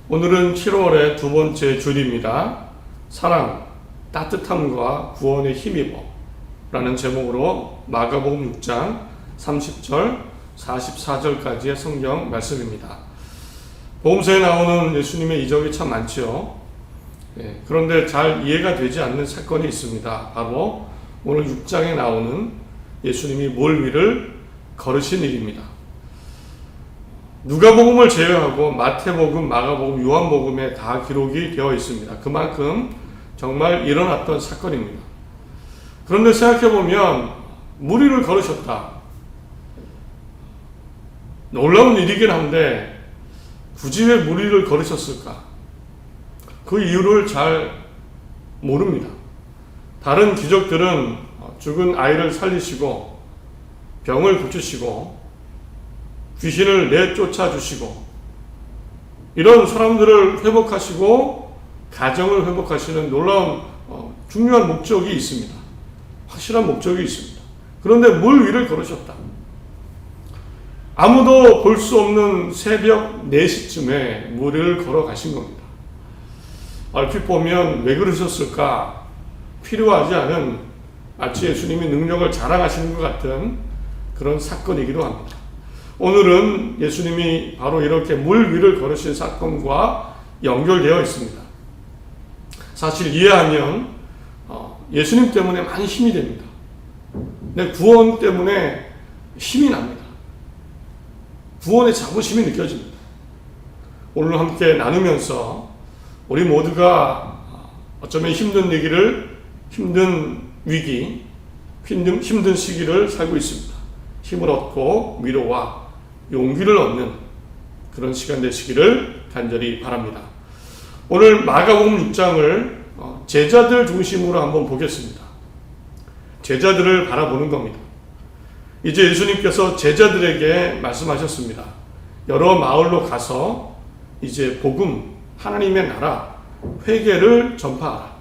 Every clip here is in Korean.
오늘은 7월의 두 번째 주일입니다. 사랑, 따뜻함과 구원에 힘입어 라는 제목으로 마가복음 6장 30절, 44절까지의 성경 말씀입니다. 복음서에 나오는 예수님의 이적이 참 많죠. 그런데 잘 이해가 되지 않는 사건이 있습니다. 바로 오늘 6장에 나오는 예수님이 몰 위를 걸으신 일입니다. 누가복음을 제외하고 마태복음, 마가복음, 요한복음에 다 기록이 되어 있습니다. 그만큼 정말 일어났던 사건입니다. 그런데 생각해보면 물 위를 걸으셨다. 놀라운 일이긴 한데 굳이 왜 물 위를 걸으셨을까? 그 이유를 잘 모릅니다. 다른 기적들은 죽은 아이를 살리시고 병을 고치시고 귀신을 내쫓아 주시고 이런 사람들을 회복하시고 가정을 회복하시는 놀라운 중요한 목적이 있습니다. 확실한 목적이 있습니다. 그런데 물 위를 걸으셨다. 아무도 볼 수 없는 새벽 4시쯤에 물 위를 걸어가신 겁니다. 얼핏 보면 왜 그러셨을까? 필요하지 않은 마치 예수님이 능력을 자랑하시는 것 같은 그런 사건이기도 합니다. 오늘은 예수님이 바로 이렇게 물 위를 걸으신 사건과 연결되어 있습니다. 사실 이해하면 예수님 때문에 많이 힘이 됩니다. 내 구원 때문에 힘이 납니다. 구원의 자부심이 느껴집니다. 오늘 함께 나누면서 우리 모두가 어쩌면 힘든 위기, 힘든 시기를 살고 있습니다. 힘을 얻고 위로와 용기를 얻는 그런 시간 되시기를 간절히 바랍니다. 오늘 마가복음 6장을 제자들 중심으로 한번 보겠습니다. 제자들을 바라보는 겁니다. 이제 예수님께서 제자들에게 말씀하셨습니다. 여러 마을로 가서 이제 복음, 하나님의 나라, 회개를 전파하라.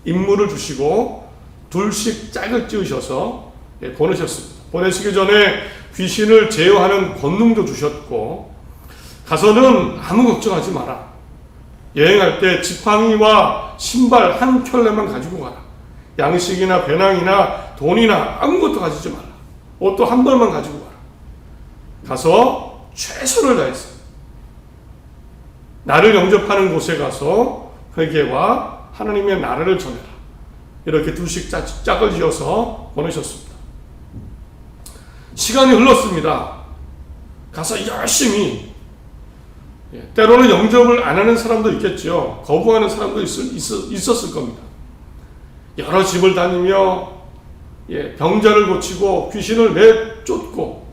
임무를 주시고 둘씩 짝을 찌으셔서 보내셨습니다. 보내시기 전에 귀신을 제어하는 권능도 주셨고 가서는 아무 걱정하지 마라. 여행할 때 지팡이와 신발 한 켤레만 가지고 가라. 양식이나 배낭이나 돈이나 아무것도 가지지 마라. 옷도 한 벌만 가지고 가라. 가서 최선을 다해서 나를 영접하는 곳에 가서 회개와 하나님의 나라를 전해라. 이렇게 둘씩 짝을 지어서 보내셨습니다. 시간이 흘렀습니다. 가서 열심히, 때로는 영접을 안 하는 사람도 있겠죠. 거부하는 사람도 있었을 겁니다. 여러 집을 다니며 병자를 고치고 귀신을 내쫓고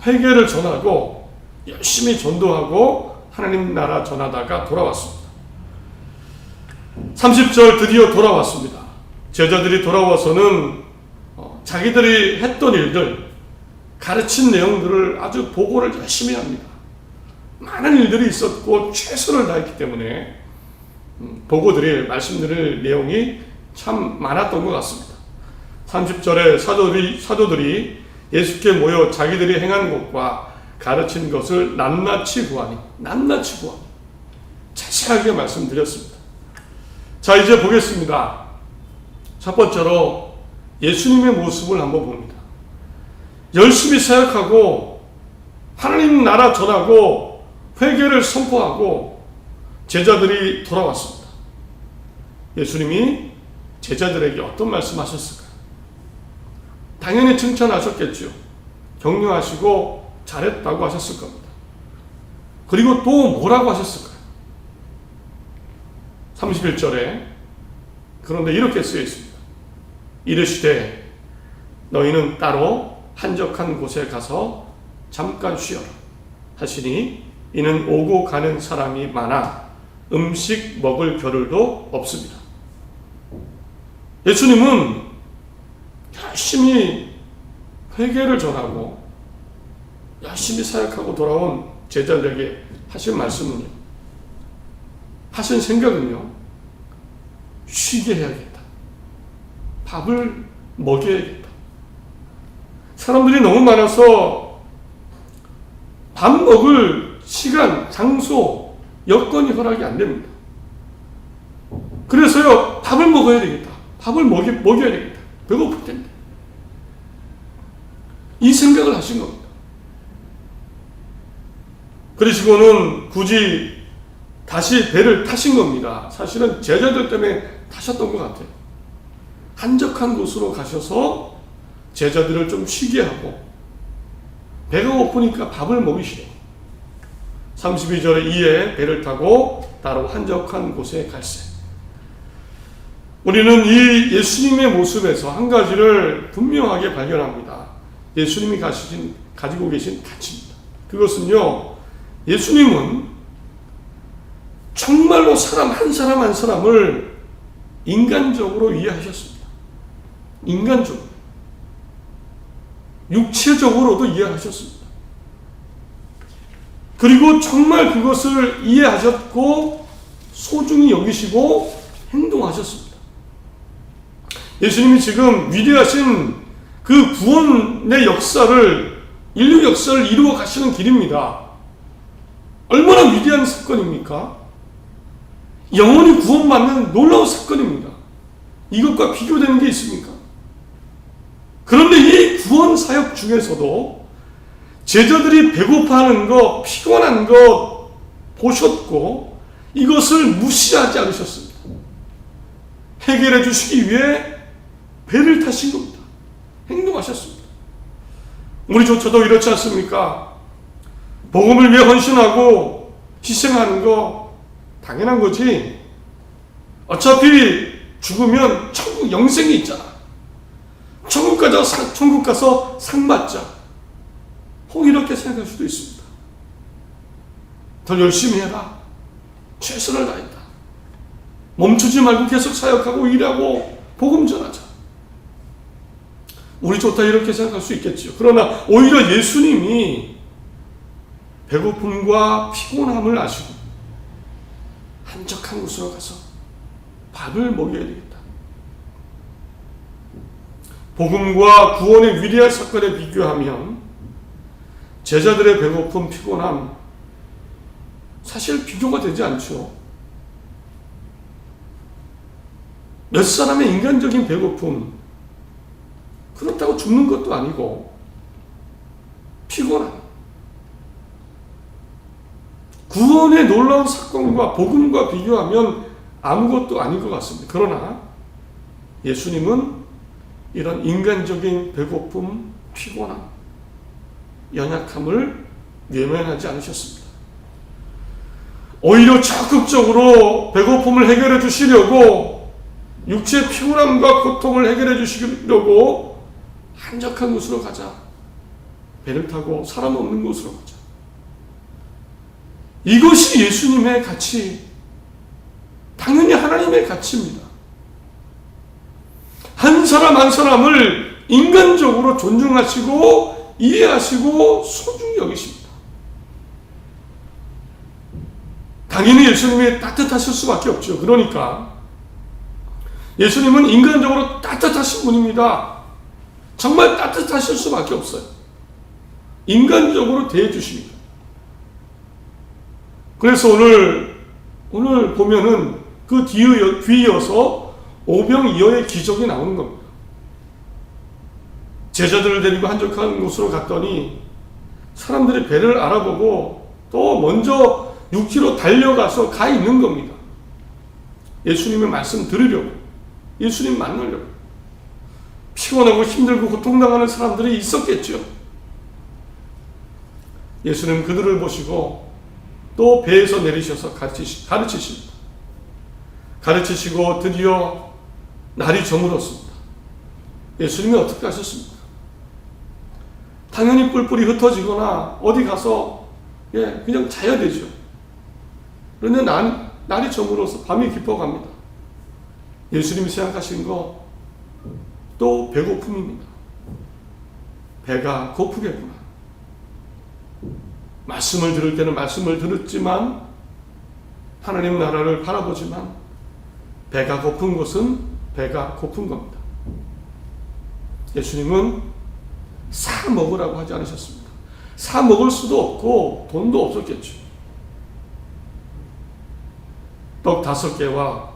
회개를 전하고 열심히 전도하고 하나님 나라 전하다가 돌아왔습니다. 30절 드디어 돌아왔습니다. 제자들이 돌아와서는 자기들이 했던 일들, 가르친 내용들을 아주 보고를 열심히 합니다. 많은 일들이 있었고 최선을 다했기 때문에 보고드릴, 말씀드릴 내용이 참 많았던 것 같습니다. 30절에 사도들이 예수께 모여 자기들이 행한 것과 가르친 것을 낱낱이 구하니 자세하게 말씀드렸습니다. 자, 이제 보겠습니다. 첫 번째로 예수님의 모습을 한번 봅니다. 열심히 사역하고 하나님 나라 전하고 회개를 선포하고 제자들이 돌아왔습니다. 예수님이 제자들에게 어떤 말씀하셨을까요? 당연히 칭찬하셨겠죠. 격려하시고 잘했다고 하셨을 겁니다. 그리고 또 뭐라고 하셨을까요? 31절에 그런데 이렇게 쓰여 있습니다. 이르시되 너희는 따로 한적한 곳에 가서 잠깐 쉬어라 하시니 이는 오고 가는 사람이 많아 음식 먹을 겨를도 없습니다. 예수님은 열심히 회개를 전하고 열심히 사역하고 돌아온 제자들에게 하신 말씀은요, 하신 생각은요, 쉬게 해야겠다. 밥을 먹여야겠다. 사람들이 너무 많아서 밥 먹을 시간, 장소, 여건이 허락이 안 됩니다. 그래서요, 밥을 먹어야 되겠다. 밥을 먹여야 되겠다. 배고플 텐데. 이 생각을 하신 겁니다. 그러시고는 굳이 다시 배를 타신 겁니다. 사실은 제자들 때문에 타셨던 것 같아요. 한적한 곳으로 가셔서 제자들을 좀 쉬게 하고 배가 고프니까 밥을 먹이시려. 32절에 이에 배를 타고 따로 한적한 곳에 갈새. 우리는 이 예수님의 모습에서 한 가지를 분명하게 발견합니다. 예수님이 가지고 계신 가치입니다. 그것은요, 예수님은 정말로 사람 한 사람 한 사람을 인간적으로 이해하셨습니다. 인간적으로. 육체적으로도 이해하셨습니다. 그리고 정말 그것을 이해하셨고 소중히 여기시고 행동하셨습니다. 예수님이 지금 위대하신 그 구원의 역사를, 인류 역사를 이루어 가시는 길입니다. 얼마나 위대한 사건입니까? 영원히 구원받는 놀라운 사건입니다. 이것과 비교되는 게 있습니까? 그런데 이 구원 사역 중에서도 제자들이 배고파하는 것, 피곤한 것 보셨고 이것을 무시하지 않으셨습니다. 해결해 주시기 위해 배를 타신 겁니다. 행동하셨습니다. 우리조차도 이렇지 않습니까? 복음을 위해 헌신하고 희생하는 거 당연한 거지. 어차피 죽으면 천국 영생이 있잖아. 천국 가서 상 받자. 혹 이렇게 생각할 수도 있습니다. 더 열심히 해라. 최선을 다했다. 멈추지 말고 계속 사역하고 일하고 복음 전하자. 우리 좋다 이렇게 생각할 수 있겠죠. 그러나 오히려 예수님이 배고픔과 피곤함을 아시고 한적한 곳으로 가서 밥을 먹여야 되겠다. 복음과 구원의 위대한 사건에 비교하면 제자들의 배고픔, 피곤함 사실 비교가 되지 않죠. 몇 사람의 인간적인 배고픔, 그렇다고 죽는 것도 아니고 피곤함, 구원의 놀라운 사건과 복음과 비교하면 아무것도 아닌 것 같습니다. 그러나 예수님은 이런 인간적인 배고픔, 피곤함, 연약함을 외면하지 않으셨습니다. 오히려 적극적으로 배고픔을 해결해 주시려고, 육체의 피곤함과 고통을 해결해 주시려고 한적한 곳으로 가자. 배를 타고 사람 없는 곳으로 가자. 이것이 예수님의 가치, 당연히 하나님의 가치입니다. 한 사람 한 사람을 인간적으로 존중하시고 이해하시고 소중히 여기십니다. 당연히 예수님이 따뜻하실 수밖에 없죠. 그러니까 예수님은 인간적으로 따뜻하신 분입니다. 정말 따뜻하실 수밖에 없어요. 인간적으로 대해주십니다. 그래서 오늘 보면은 그 뒤이어서 오병이어의 기적이 나오는 겁니다. 제자들을 데리고 한적한 곳으로 갔더니 사람들이 배를 알아보고 또 먼저 6km 달려가서 가 있는 겁니다. 예수님의 말씀 들으려고, 예수님 만나려고. 피곤하고 힘들고 고통당하는 사람들이 있었겠죠. 예수님 그들을 보시고 또 배에서 내리셔서 가르치십니다. 가르치시고 드디어 날이 저물었습니다. 예수님이 어떻게 하셨습니까? 당연히 뿔뿔이 흩어지거나 어디 가서 그냥 자야 되죠. 그런데 날이 저물어서 밤이 깊어갑니다. 예수님이 생각하신 거 또 배고픔입니다. 배가 고프겠구나. 말씀을 들을 때는 말씀을 들었지만 하나님 나라를 바라보지만 배가 고픈 것은 배가 고픈 겁니다. 예수님은 사 먹으라고 하지 않으셨습니다. 사 먹을 수도 없고 돈도 없었겠죠. 떡 5개와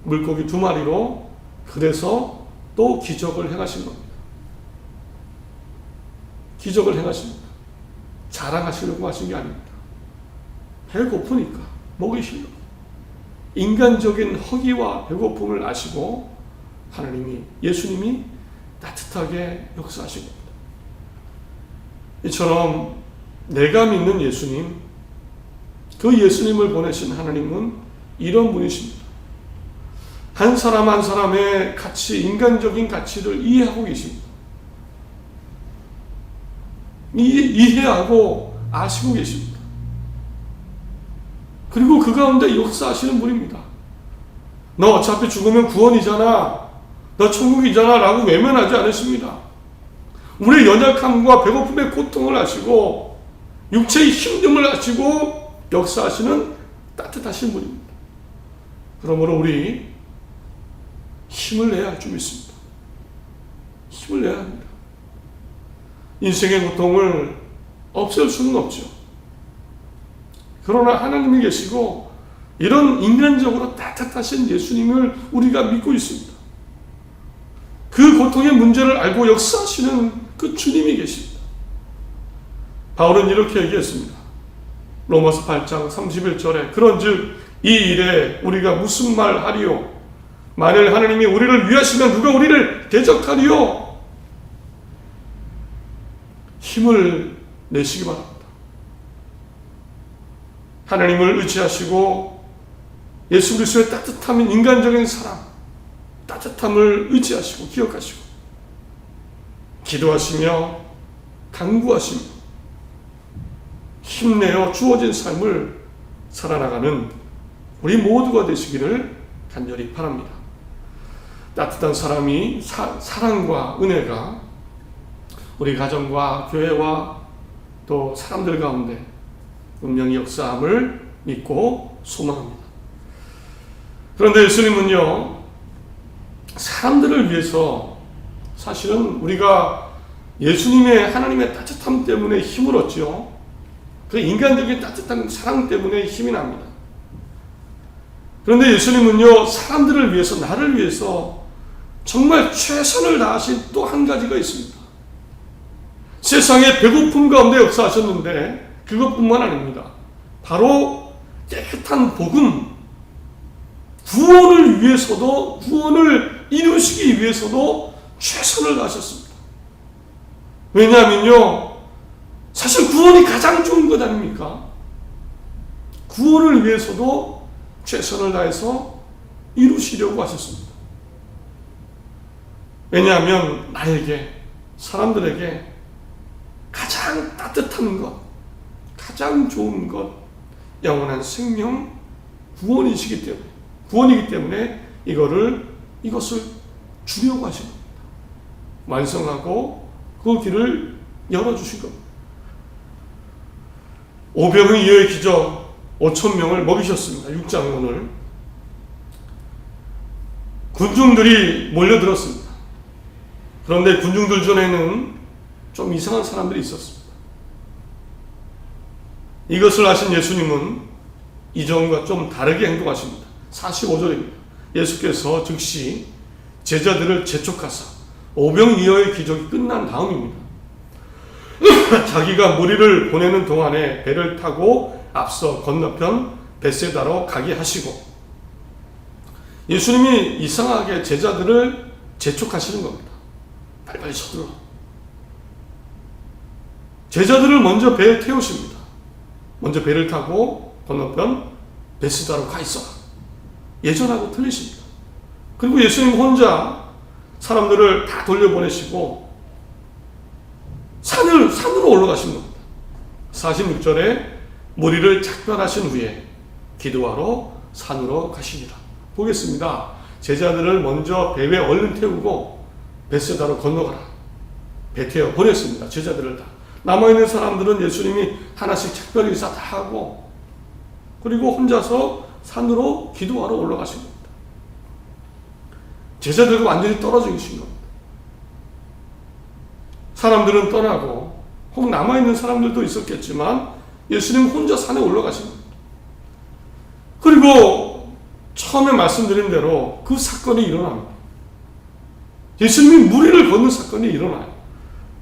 물고기 2마리로 그래서 또 기적을 행하신 겁니다. 기적을 행하십니다. 자랑하시려고 하신 게 아닙니다. 배고프니까 먹이시려고. 인간적인 허기와 배고픔을 아시고 하나님이, 예수님이 따뜻하게 역사하신 겁니다. 이처럼 내가 믿는 예수님, 그 예수님을 보내신 하나님은 이런 분이십니다. 한 사람 한 사람의 가치, 인간적인 가치를 이해하고 계십니다. 이해하고 아시고 계십니다. 그리고 그 가운데 역사하시는 분입니다. 너 어차피 죽으면 구원이잖아, 너 천국이잖아 라고 외면하지 않으십니다. 우리의 연약함과 배고픔의 고통을 아시고 육체의 힘듦을 아시고 역사하시는 따뜻하신 분입니다. 그러므로 우리 힘을 내야 할 줄 믿습니다. 힘을 내야 합니다. 인생의 고통을 없앨 수는 없죠. 그러나 하나님이 계시고 이런 인간적으로 따뜻하신 예수님을 우리가 믿고 있습니다. 그 고통의 문제를 알고 역사하시는 그 주님이 계십니다. 바울은 이렇게 얘기했습니다. 로마서 8장 31절에 그런즉 이 일에 우리가 무슨 말 하리요? 만일 하나님이 우리를 위하시면 누가 우리를 대적하리요? 힘을 내시기 바랍니다. 하나님을 의지하시고 예수 그리스도의 따뜻함인 인간적인 사랑, 따뜻함을 의지하시고 기억하시고 기도하시며 간구하시며 힘내어 주어진 삶을 살아나가는 우리 모두가 되시기를 간절히 바랍니다. 따뜻한 사람이 사랑과 은혜가 우리 가정과 교회와 또 사람들 가운데 분명히 역사함을 믿고 소망합니다. 그런데 예수님은요, 사람들을 위해서 사실은 우리가 예수님의 하나님의 따뜻함 때문에 힘을 얻죠. 그 인간적인 따뜻한 사랑 때문에 힘이 납니다. 그런데 예수님은요, 사람들을 위해서, 나를 위해서 정말 최선을 다하신 또 한 가지가 있습니다. 세상의 배고픔 가운데 역사하셨는데 그것뿐만 아닙니다. 바로 깨끗한 복음, 구원을 위해서도, 구원을 이루시기 위해서도 최선을 다하셨습니다. 왜냐하면요, 사실 구원이 가장 좋은 것 아닙니까? 구원을 위해서도 최선을 다해서 이루시려고 하셨습니다. 왜냐하면 나에게, 사람들에게 가장 따뜻한 것, 가장 좋은 것, 영원한 생명, 구원이시기 때문에, 구원이기 때문에 이것을 주려고 하신 겁니다. 완성하고 그 길을 열어주신 겁니다. 오병의 이어의 기적, 5,000명을 먹이셨습니다. 6장 오늘. 군중들이 몰려들었습니다. 그런데 군중들 중에는 좀 이상한 사람들이 있었습니다. 이것을 아신 예수님은 이전과 좀 다르게 행동하십니다. 45절입니다. 예수께서 즉시 제자들을 재촉하사 오병이어의 기적이 끝난 다음입니다. 자기가 무리를 보내는 동안에 배를 타고 앞서 건너편 벳세다로 가게 하시고, 예수님이 이상하게 제자들을 재촉하시는 겁니다. 빨리빨리 서둘러. 제자들을 먼저 배에 태우십니다. 먼저 배를 타고 건너편 벳세다로 가 있어라. 예전하고 틀리십니다. 그리고 예수님 혼자 사람들을 다 돌려보내시고 산으로 올라가신 겁니다. 46절에 무리를 작별하신 후에 기도하러 산으로 가시니라. 보겠습니다. 제자들을 먼저 배 위에 얼른 태우고 벳세다로 건너가라. 배 태워 보냈습니다. 제자들을 다. 남아있는 사람들은 예수님이 하나씩 작별 인사 다 하고, 그리고 혼자서 산으로 기도하러 올라가신 겁니다. 제자들과 완전히 떨어져 계신 겁니다. 사람들은 떠나고 혹 남아있는 사람들도 있었겠지만 예수님 혼자 산에 올라가신 겁니다. 그리고 처음에 말씀드린 대로 그 사건이 일어납니다. 예수님이 무리를 걷는 사건이 일어나요.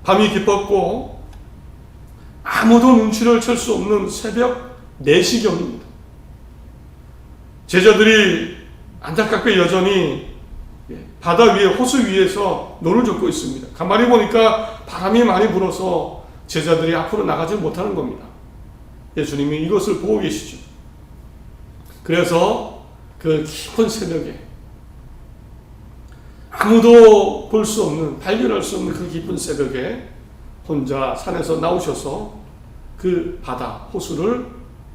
밤이 깊었고 아무도 눈치를 챌 수 없는 새벽 4시경입니다. 제자들이 안타깝게 여전히 바다 위에 호수 위에서 노를 젓고 있습니다. 가만히 보니까 바람이 많이 불어서 제자들이 앞으로 나가지 못하는 겁니다. 예수님이 이것을 보고 계시죠. 그래서 그 깊은 새벽에 아무도 볼 수 없는, 발견할 수 없는 그 깊은 새벽에 혼자 산에서 나오셔서 그 바다, 호수를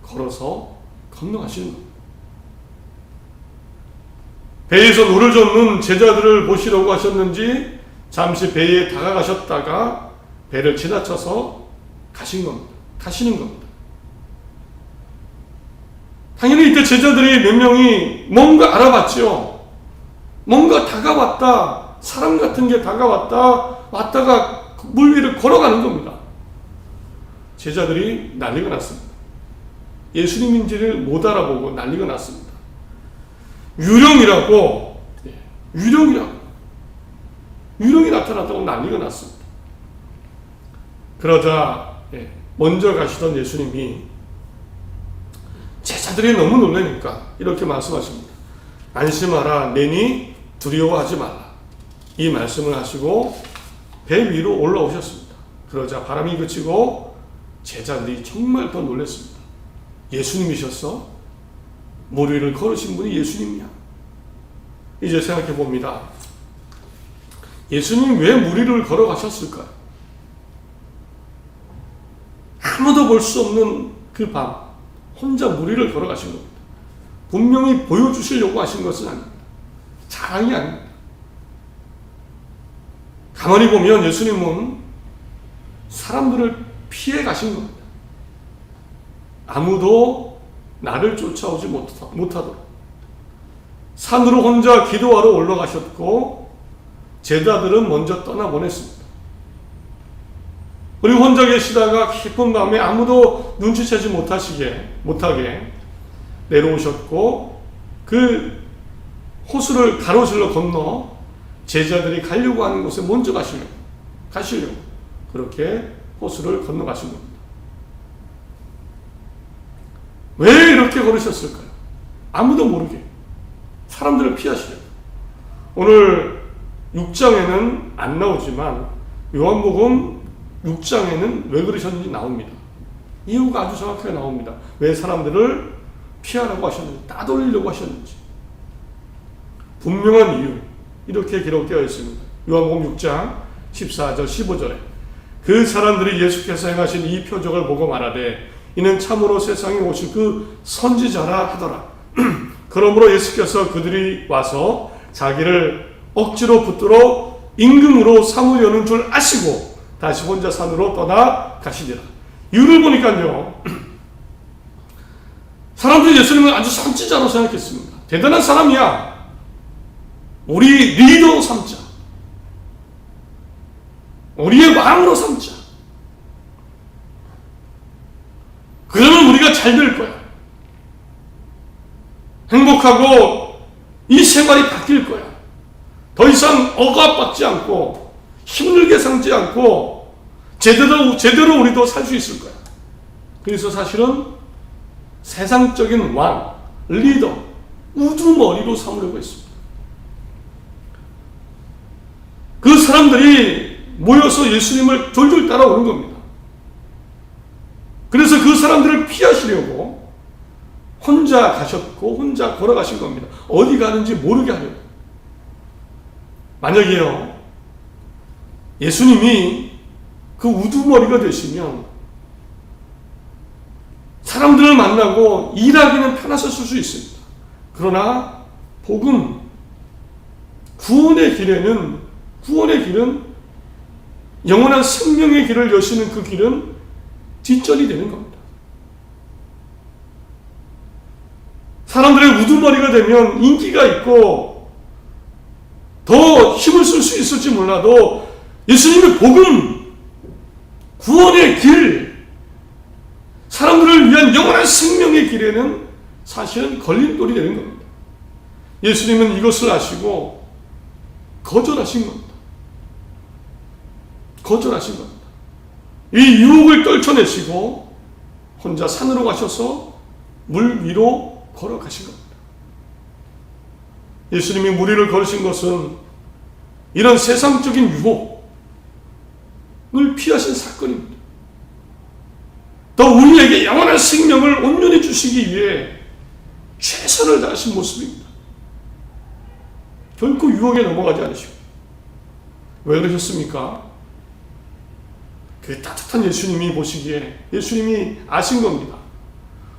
걸어서 건너가시는 겁니다. 배에서 노를 젓는 제자들을 보시려고 하셨는지 잠시 배에 다가가셨다가 배를 지나쳐서 가시는 겁니다. 당연히 이때 제자들이 몇 명이 뭔가 알아봤죠. 뭔가 다가왔다, 사람 같은 게 다가왔다, 왔다가 물 위를 걸어가는 겁니다. 제자들이 난리가 났습니다. 예수님인지를 못 알아보고 난리가 났습니다. 유령이 나타났다고 난리가 났습니다. 그러자 먼저 가시던 예수님이 제자들이 너무 놀라니까 이렇게 말씀하십니다. 안심하라, 내니 두려워하지 말라. 이 말씀을 하시고 배 위로 올라오셨습니다. 그러자 바람이 그치고 제자들이 정말 더 놀랐습니다. 예수님이셨어? 물 위를 걸으신 분이 예수님이야. 이제 생각해 봅니다. 예수님 왜 물 위를 걸어가셨을까요? 아무도 볼 수 없는 그 밤 혼자 물 위를 걸어가신 겁니다. 분명히 보여주시려고 하신 것은 아닙니다. 자랑이 아닙니다. 가만히 보면 예수님은 사람들을 피해 가신 겁니다. 아무도 나를 쫓아오지 못하도록 산으로 혼자 기도하러 올라가셨고 제자들은 먼저 떠나보냈습니다. 그리고 혼자 계시다가 깊은 밤에 아무도 눈치채지 못하게 내려오셨고 그 호수를 가로질러 건너 제자들이 가려고 하는 곳에 먼저 가시려고 그렇게 호수를 건너가신 겁니다. 왜 이렇게 걸으셨을까요? 아무도 모르게 사람들을 피하시려고. 오늘 6장에는 안 나오지만 요한복음 6장에는 왜 그러셨는지 나옵니다. 이유가 아주 정확하게 나옵니다. 왜 사람들을 피하라고 하셨는지, 따돌리려고 하셨는지 분명한 이유, 이렇게 기록되어 있습니다. 요한복음 6장 14절 15절에 그 사람들이 예수께서 행하신 이 표적을 보고 말하되 이는 참으로 세상에 오실 그 선지자라 하더라. 그러므로 예수께서 그들이 와서 자기를 억지로 붙들어 임금으로 삼으려는 줄 아시고 다시 혼자 산으로 떠나 가시니라. 이유를 보니까요, 사람들이 예수님을 아주 선지자로 생각했습니다. 대단한 사람이야. 우리 리더 삼자. 우리의 왕으로 삼자. 그러면 우리가 잘 될 거야. 행복하고 이 생활이 바뀔 거야. 더 이상 억압받지 않고 힘들게 살지 않고 제대로 우리도 살 수 있을 거야. 그래서 사실은 세상적인 왕, 리더, 우두머리로 삼으려고 했습니다. 그 사람들이 모여서 예수님을 졸졸 따라오는 겁니다. 그래서 그 사람들을 피하시려고 혼자 가셨고 혼자 걸어가신 겁니다. 어디 가는지 모르게 하려고. 만약에요, 예수님이 그 우두머리가 되시면 사람들을 만나고 일하기는 편하셨을 수 있습니다. 그러나 복음, 구원의 길은 영원한 생명의 길을 여시는 그 길은 뒷전이 되는 겁니다. 사람들의 우두머리가 되면 인기가 있고 더 힘을 쓸 수 있을지 몰라도 예수님의 복음, 구원의 길, 사람들을 위한 영원한 생명의 길에는 사실은 걸림돌이 되는 겁니다. 예수님은 이것을 아시고 거절하신 겁니다. 거절하신 겁니다. 이 유혹을 떨쳐내시고 혼자 산으로 가셔서 물 위로 걸어가신 겁니다. 예수님이 물 위를 걸으신 것은 이런 세상적인 유혹을 피하신 사건입니다. 더 우리에게 영원한 생명을 온전히 주시기 위해 최선을 다하신 모습입니다. 결코 유혹에 넘어가지 않으시고. 왜 그러셨습니까? 그 따뜻한 예수님이 보시기에 예수님이 아신 겁니다.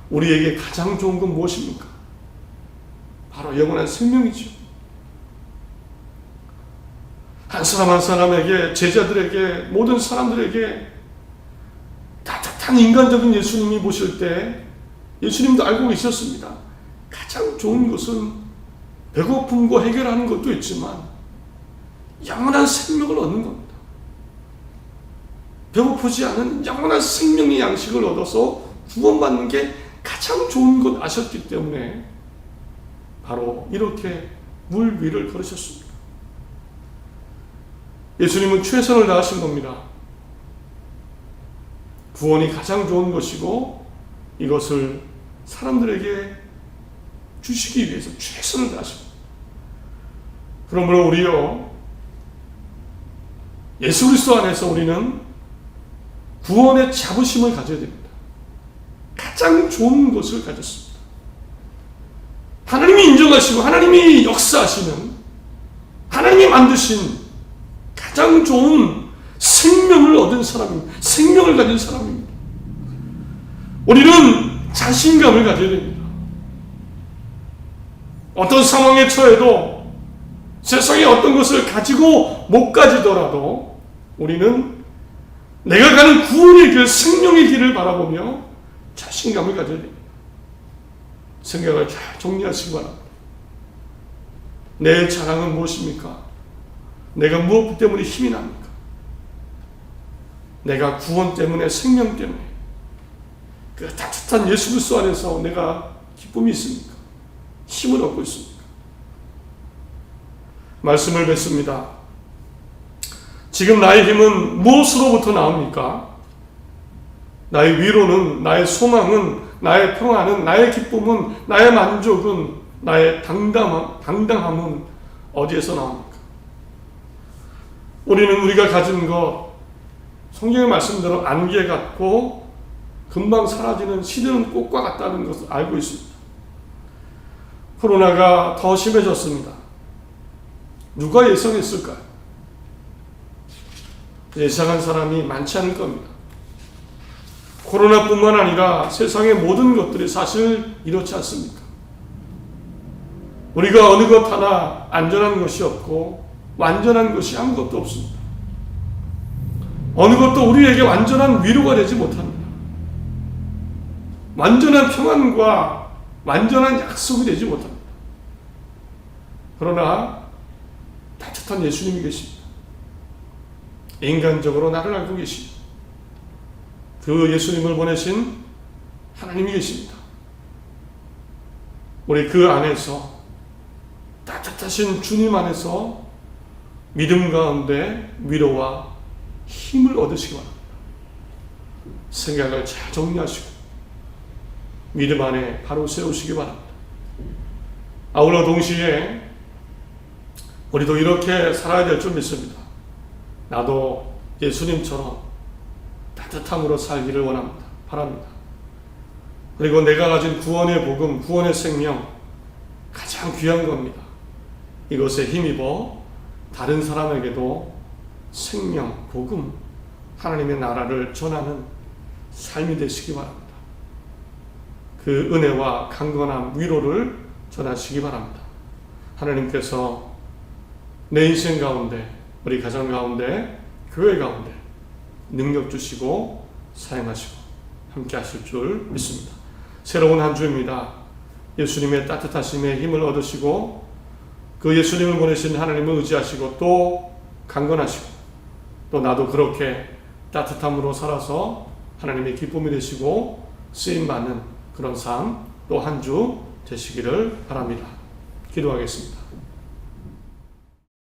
우리에게 가장 좋은 건 무엇입니까? 바로 영원한 생명이죠. 한 사람 한 사람에게, 제자들에게, 모든 사람들에게 따뜻한 인간적인 예수님이 보실 때 예수님도 알고 계셨습니다. 가장 좋은 것은 배고픔과 해결하는 것도 있지만 영원한 생명을 얻는 겁니다. 배고프지 않은 영원한 생명의 양식을 얻어서 구원받는 게 가장 좋은 것 아셨기 때문에 바로 이렇게 물 위를 걸으셨습니다. 예수님은 최선을 다하신 겁니다. 구원이 가장 좋은 것이고 이것을 사람들에게 주시기 위해서 최선을 다하십니다. 그러므로 우리요, 예수 그리스도 안에서 우리는 구원의 자부심을 가져야 됩니다. 가장 좋은 것을 가졌습니다. 하나님이 인정하시고 하나님이 역사하시는, 하나님이 만드신 가장 좋은 생명을 얻은 사람입니다. 생명을 가진 사람입니다. 우리는 자신감을 가져야 됩니다. 어떤 상황에 처해도 세상에 어떤 것을 가지고 못 가지더라도 우리는 내가 가는 구원의 길, 생명의 길을 바라보며 자신감을 가져야 됩니다. 생각을 잘 정리하시기 바랍니다. 내 자랑은 무엇입니까? 내가 무엇 때문에 힘이 납니까? 내가 구원 때문에, 생명 때문에, 그 따뜻한 예수 그리스도 안에서 내가 기쁨이 있습니까? 힘을 얻고 있습니까? 말씀을 뵙습니다. 지금 나의 힘은 무엇으로부터 나옵니까? 나의 위로는, 나의 소망은, 나의 평안은, 나의 기쁨은, 나의 만족은, 나의 당당함은 어디에서 나옵니까? 우리는 우리가 가진 것, 성경의 말씀대로 안개 같고 금방 사라지는 시드는 꽃과 같다는 것을 알고 있습니다. 코로나가 더 심해졌습니다. 누가 예상했을까요? 예상한 사람이 많지 않을 겁니다. 코로나뿐만 아니라 세상의 모든 것들이 사실 이렇지 않습니까? 우리가 어느 것 하나 안전한 것이 없고 완전한 것이 아무것도 없습니다. 어느 것도 우리에게 완전한 위로가 되지 못합니다. 완전한 평안과 완전한 약속이 되지 못합니다. 그러나 따뜻한 예수님이 계십니다. 인간적으로 나를 알고 계십니다. 그 예수님을 보내신 하나님이 계십니다. 우리 그 안에서, 따뜻하신 주님 안에서 믿음 가운데 위로와 힘을 얻으시기 바랍니다. 생각을 잘 정리하시고 믿음 안에 바로 세우시기 바랍니다. 아울러 동시에 우리도 이렇게 살아야 될 줄 믿습니다. 나도 예수님처럼 따뜻함으로 살기를 원합니다. 바랍니다. 그리고 내가 가진 구원의 복음, 구원의 생명, 가장 귀한 겁니다. 이것에 힘입어 다른 사람에게도 생명, 복음, 하나님의 나라를 전하는 삶이 되시기 바랍니다. 그 은혜와 강건함, 위로를 전하시기 바랍니다. 하나님께서 내 인생 가운데, 우리 가정 가운데, 교회 가운데 능력 주시고 사용하시고 함께 하실 줄 믿습니다. 새로운 한 주입니다. 예수님의 따뜻하심에 힘을 얻으시고 그 예수님을 보내신 하나님을 의지하시고 또 강건하시고 또 나도 그렇게 따뜻함으로 살아서 하나님의 기쁨이 되시고 쓰임받는 그런 삶 또 한 주 되시기를 바랍니다. 기도하겠습니다.